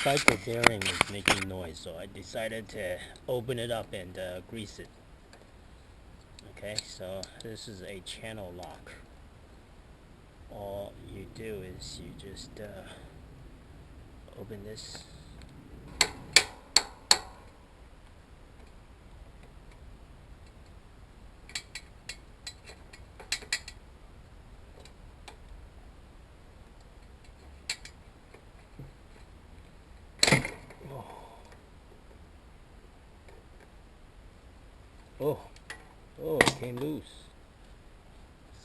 cycle bearing is making noise, so I decided to open it up and grease it. Okay, so this is a channel lock. All you do is you just open this. Oh, oh, it came loose.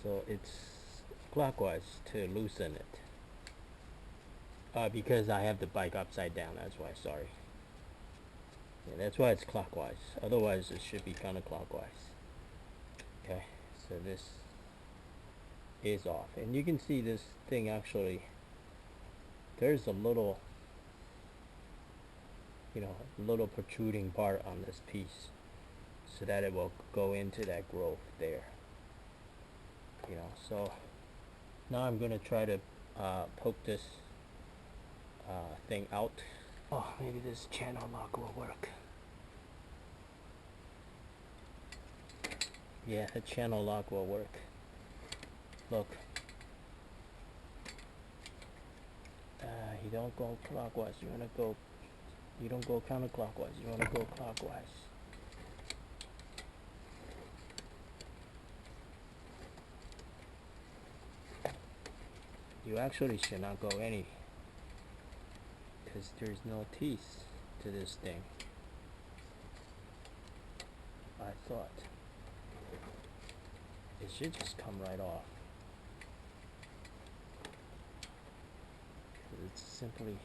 So it's clockwise to loosen it. Because I have the bike upside down, that's why, sorry. Yeah, that's why it's clockwise. Otherwise, it should be counterclockwise. Okay, so this is off. And you can see this thing actually, there's a little, little protruding part on this piece, so that it will go into that groove there. So now I'm gonna try to poke this thing out. Oh, maybe this channel lock will work. Yeah, the channel lock will work. Look. You don't go clockwise, you don't go counterclockwise, you wanna go clockwise. You actually should not go any, because there's no teeth to this thing. I thought it should just come right off. It's simply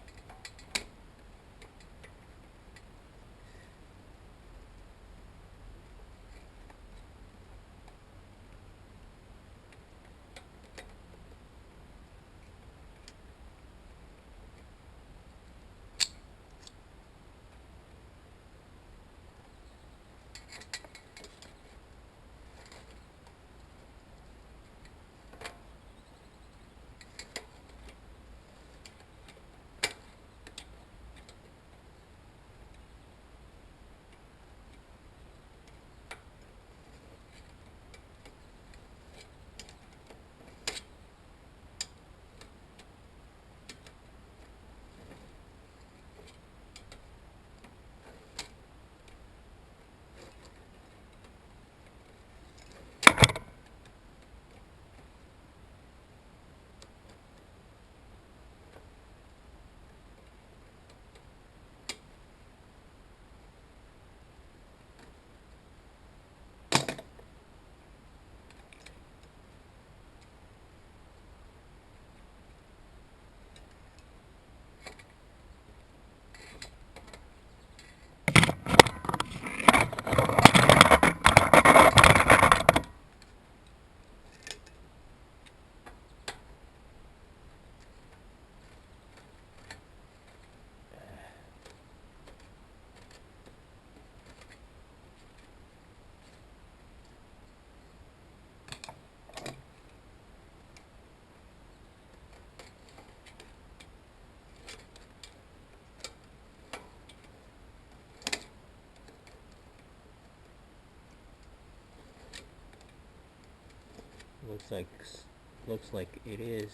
looks like it is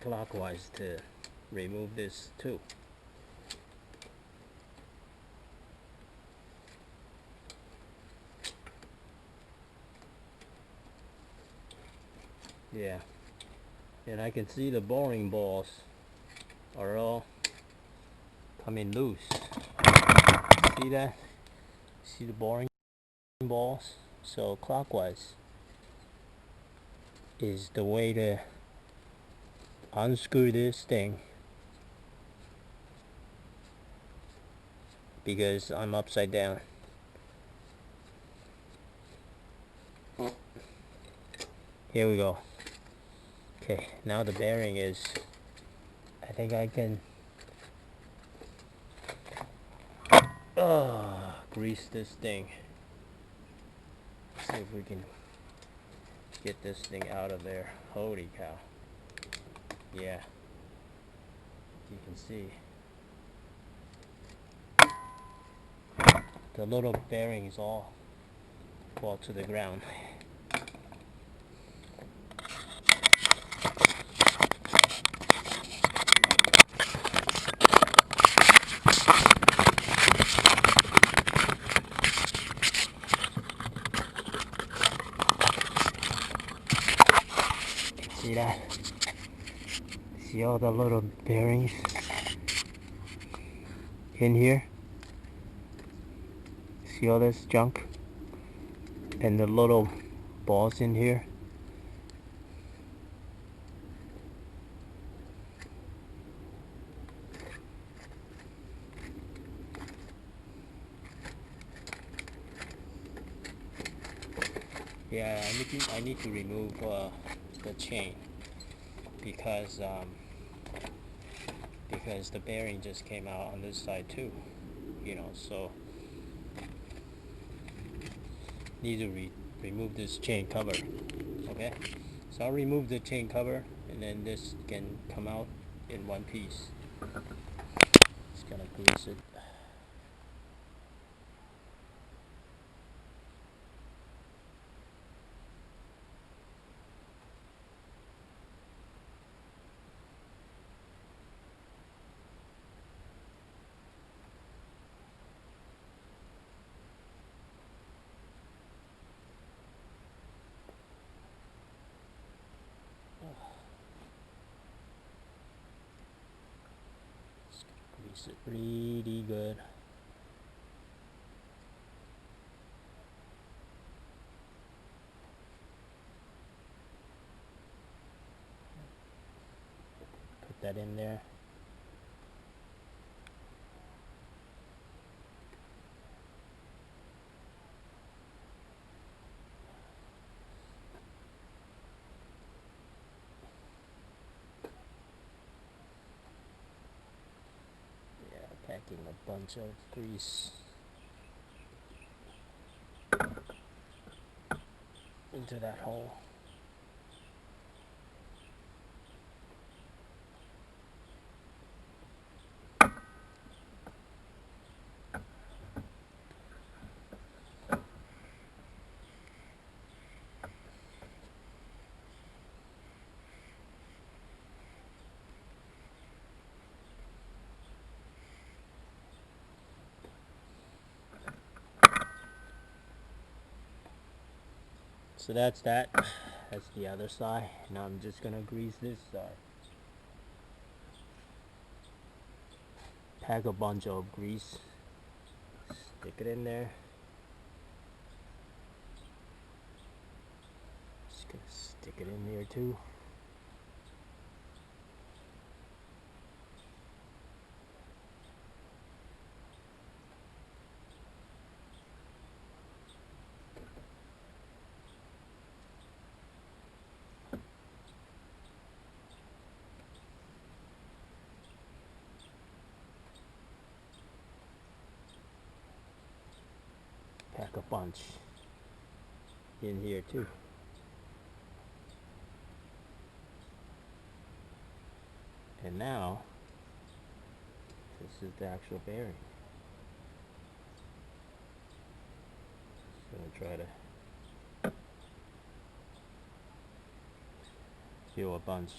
clockwise to remove this too. Yeah, and I can see the boring balls are all coming loose. See that? See the boring balls? So clockwise is the way to unscrew this thing, because I'm upside down. Here we go. Okay, now the bearing is, I think I can grease this thing. See if we can get this thing out of there. Holy cow. Yeah. You can see, the little bearings all fall to the ground. See that? See all the little bearings in here? See all this junk? And the little balls in here? Yeah, I need to remove the chain because the bearing just came out on this side too, you know, so need to remove this chain cover. Okay, so I'll remove the chain cover and then this can come out in one piece. Just gonna grease it. Grease it really good. Put that in there. Yeah, packing a bunch of grease into that hole. So that's that. That's the other side. Now I'm just gonna grease this side. Pack a bunch of grease. Stick it in there. Just gonna stick it in there too. Pack a bunch in here too. And now, this is the actual bearing. Just gonna try to do a bunch.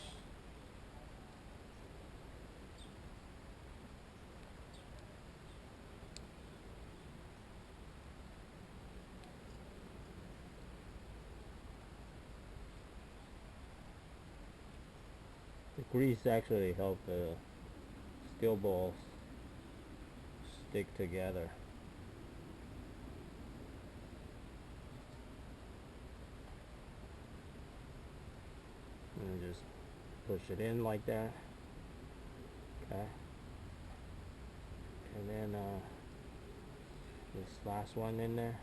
The grease actually helped the steel balls stick together. And just push it in like that. Okay. And then this last one in there.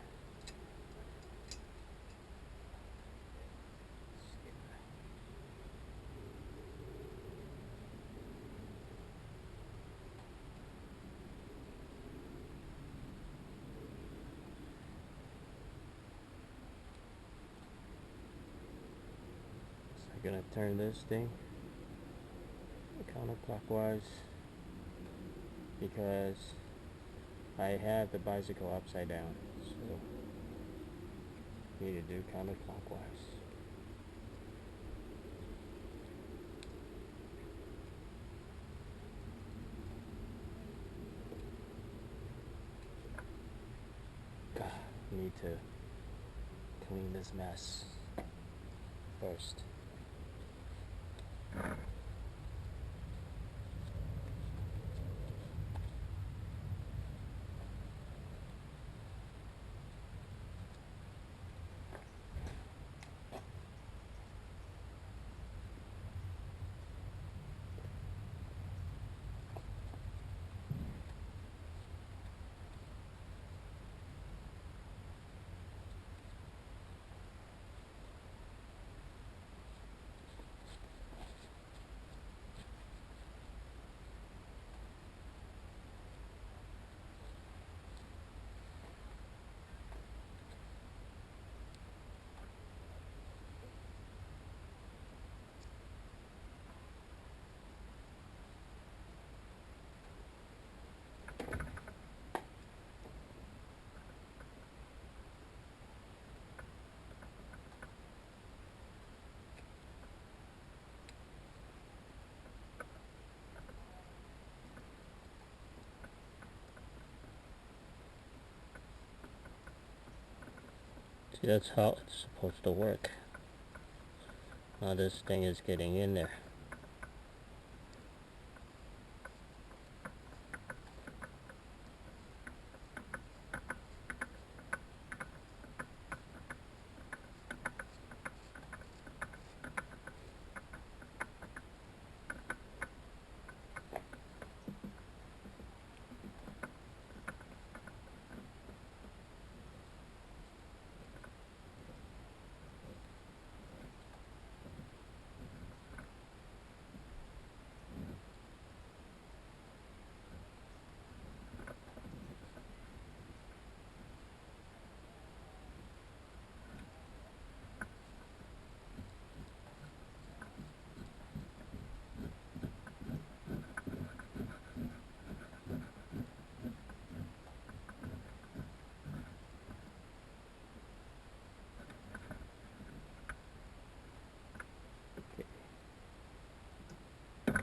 So I'm gonna turn this thing counterclockwise. because I have the bicycle upside down, so need to do counterclockwise. God, need to clean this mess first. See, that's how it's supposed to work. Now this thing is getting in there.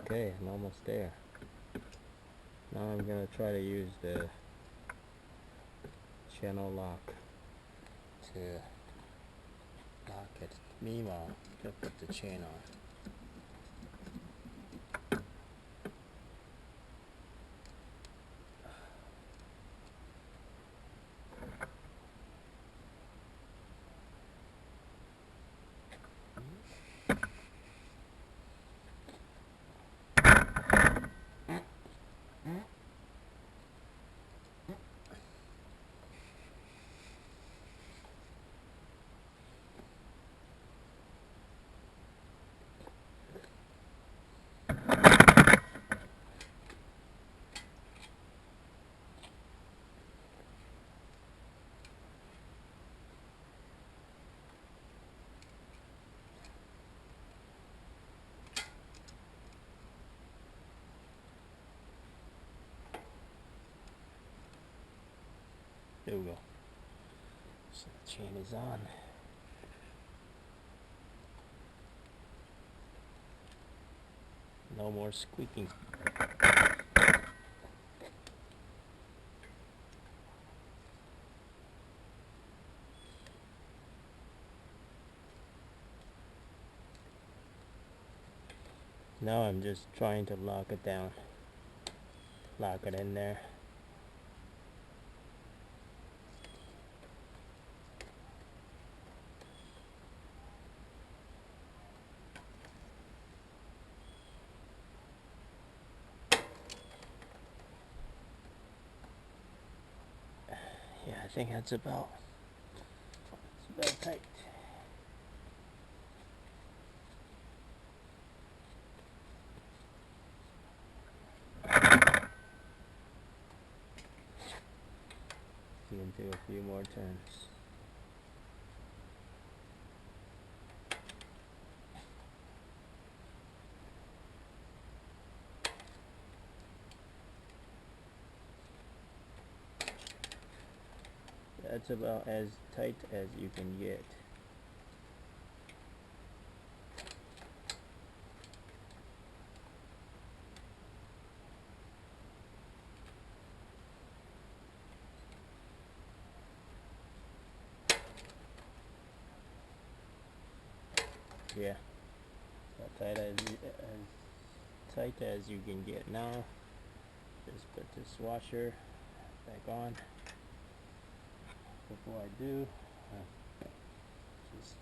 Okay, I'm almost there. Now I'm gonna try to use the channel lock to lock it. Meanwhile, I'm gonna put the chain on. There we go. So the chain is on. No more squeaking. Now I'm just trying to lock it down. Lock it in there. Yeah, I think that's about tight. You can do a few more turns. That's about as tight as you can get. Yeah, as tight as you can get. Now just put this washer back on. Before I do, just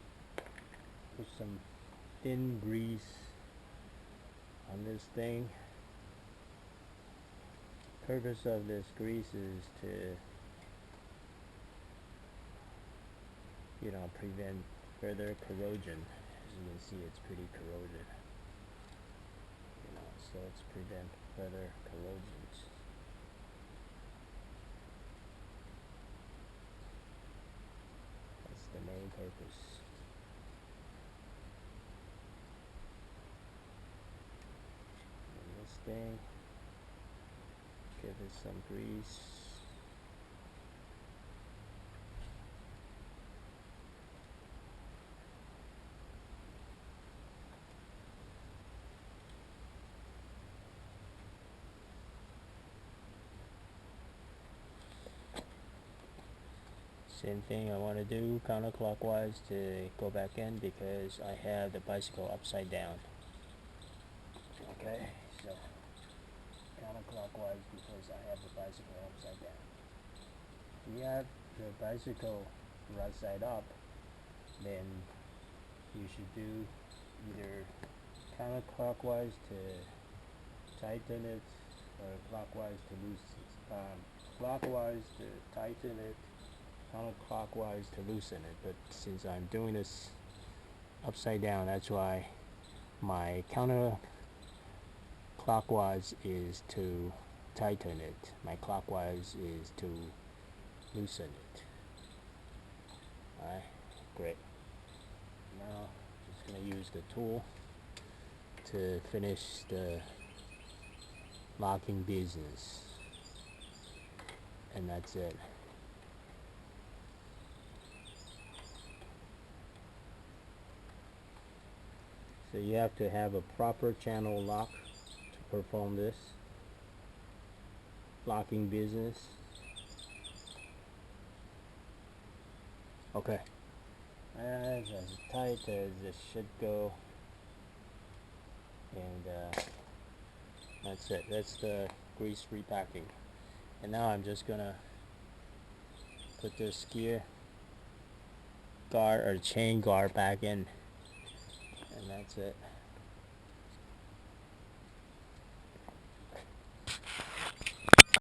put some thin grease on this thing. Purpose of this grease is to, prevent further corrosion. As you can see, it's pretty corroded. So let's prevent further corrosions. That's the main purpose. And this thing, give it some grease. Same thing I want to do counterclockwise to go back in because I have the bicycle upside down. Okay, so counterclockwise because I have the bicycle upside down. If you have the bicycle right side up, then you should do either counterclockwise to tighten it or clockwise to loosen clockwise to tighten it, counterclockwise to loosen it. But since I'm doing this upside down, that's why my counterclockwise is to tighten it, my clockwise is to loosen it. Alright, great. Now just going to use the tool to finish the locking business, and that's it. So you have to have a proper channel lock to perform this locking business. Okay, as tight as this should go, and that's it. That's the grease repacking. And now I'm just gonna put this gear guard or chain guard back in, and that's it.